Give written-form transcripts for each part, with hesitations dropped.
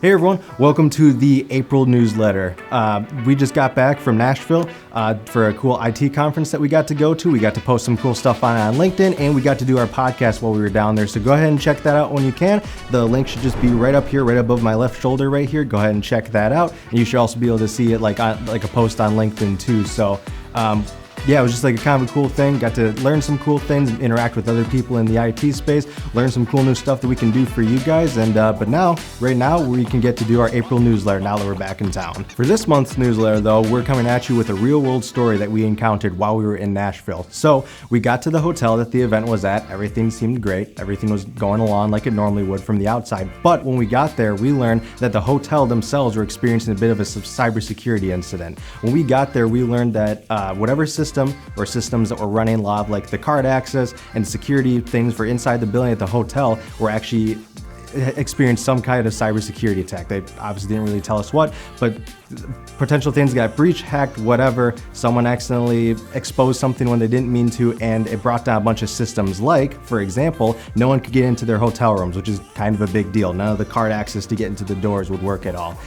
Hey everyone, welcome to the April newsletter. We just got back from Nashville for a cool IT conference that we got to go to. We got to post some cool stuff on LinkedIn, and we got to do our podcast while we were down there. So go ahead and check that out when you can. The link should just be right up here, right above my left shoulder right here. Go ahead and check that out. And you should also be able to see it like a post on LinkedIn too. So yeah, it was just like a kind of a cool thing. Got to learn some cool things and interact with other people in the IT space, learn some cool new stuff that we can do for you guys. And but right now, we can get to do our April newsletter now that we're back in town. For this month's newsletter though, we're coming at you with a real world story that we encountered while we were in Nashville. So we got to the hotel that the event was at. Everything seemed great. Everything was going along like it normally would from the outside. But when we got there, we learned that the hotel themselves were experiencing a bit of a cybersecurity incident. When we got there, we learned that whatever system or systems that were running live, like the card access and security things for inside the building at the hotel, were actually experienced some kind of cybersecurity attack. They obviously didn't really tell us what, but potential things got breached, hacked, whatever. Someone accidentally exposed something when they didn't mean to, and it brought down a bunch of systems. Like, for example, no one could get into their hotel rooms, which is kind of a big deal. None of the card access to get into the doors would work at all.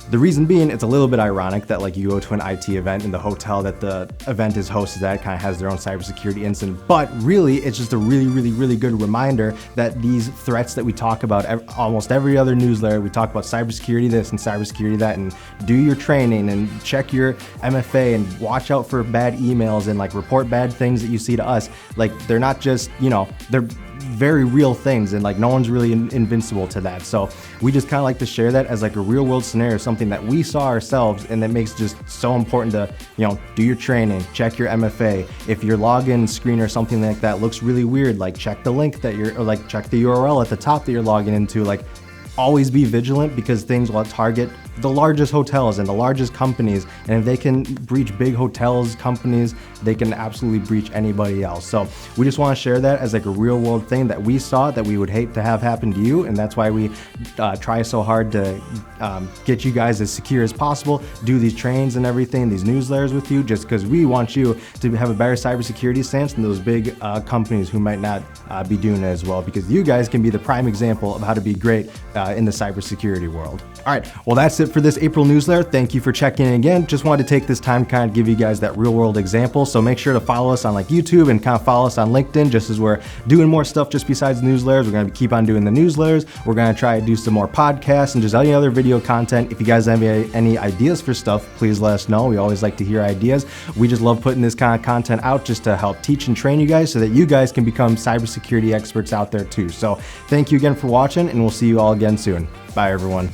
The reason being, it's a little bit ironic that like you go to an IT event and the hotel that the event is hosted at kind of has their own cybersecurity incident, but really it's just a really good reminder that these threats that we talk about almost every other newsletter, we talk about cybersecurity this and cybersecurity that, and do your training and check your MFA and watch out for bad emails and like report bad things that you see to us. Like they're not just, they're very real things, and like no one's really invincible to that. So we just kind of like to share that as like a real world scenario, something that we saw ourselves, and that makes just so important to do your training, check your MFA. If your login screen or something like that looks really weird, like check the link that or like check the URL at the top that you're logging into. Like always be vigilant, because things will target the largest hotels and the largest companies, and if they can breach big hotels, companies, they can absolutely breach anybody else. So we just want to share that as like a real world thing that we saw that we would hate to have happen to you, and that's why we try so hard to get you guys as secure as possible, do these trainings and everything, these newsletters with you, just because we want you to have a better cybersecurity stance than those big companies who might not be doing it as well, because you guys can be the prime example of how to be great in the cybersecurity world. All right, well that's it for this April newsletter. Thank you for checking in again. Just wanted to take this time to kind of give you guys that real world example. So make sure to follow us on like YouTube and kind of follow us on LinkedIn, just as we're doing more stuff just besides newsletters. We're going to keep on doing the newsletters. We're going to try to do some more podcasts and just any other video content. If you guys have any ideas for stuff, please let us know. We always like to hear ideas. We just love putting this kind of content out just to help teach and train you guys so that you guys can become cybersecurity experts out there too. So thank you again for watching, and we'll see you all again soon. Bye everyone.